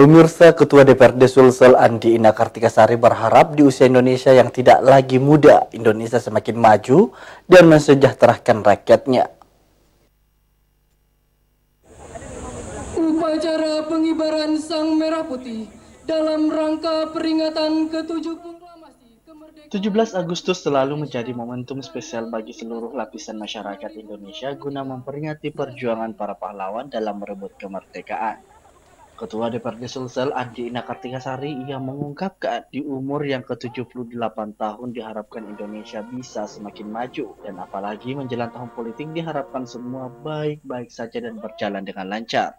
Pemirsa, Ketua DPRD Sulsel Andi Ina Kartikasari berharap di usia Indonesia yang tidak lagi muda, Indonesia semakin maju dan mensejahterakan rakyatnya. Upacara pengibaran Sang Merah Putih dalam rangka peringatan ke-7 proklamasi kemerdekaan 17 Agustus selalu menjadi momentum spesial bagi seluruh lapisan masyarakat Indonesia guna memperingati perjuangan para pahlawan dalam merebut kemerdekaan. Ketua DPRD Sulsel Andi Ina Kartikasari yang mengungkapkan di umur yang ke-78 tahun diharapkan Indonesia bisa semakin maju dan apalagi menjelang tahun politik diharapkan semua baik-baik saja dan berjalan dengan lancar.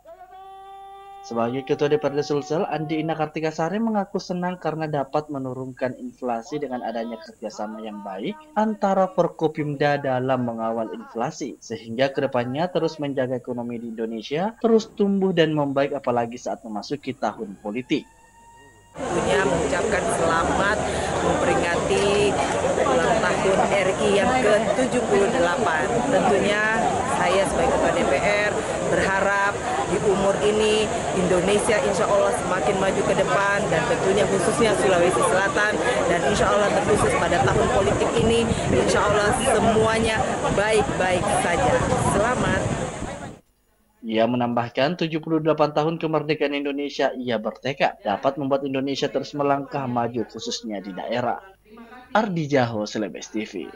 Sebagai Ketua DPRD Sulsel, Andi Ina Kartikasari mengaku senang karena dapat menurunkan inflasi dengan adanya kerjasama yang baik antara Forkopimda dalam mengawal inflasi, sehingga kedepannya terus menjaga ekonomi di Indonesia terus tumbuh dan membaik apalagi saat memasuki tahun politik. Tentunya mengucapkan selamat memperingati ulang tahun RI yang ke-78. Tentunya saya sebagai Ketua DPR berharap di umur ini Indonesia insya Allah semakin maju ke depan dan tentunya khususnya Sulawesi Selatan dan insya Allah terkhusus pada tahun politik ini insya Allah semuanya baik-baik saja. Selamat. Ia menambahkan 78 tahun kemerdekaan Indonesia, ia bertekad dapat membuat Indonesia terus melangkah maju khususnya di daerah. Ardi Jaho, Celebes TV.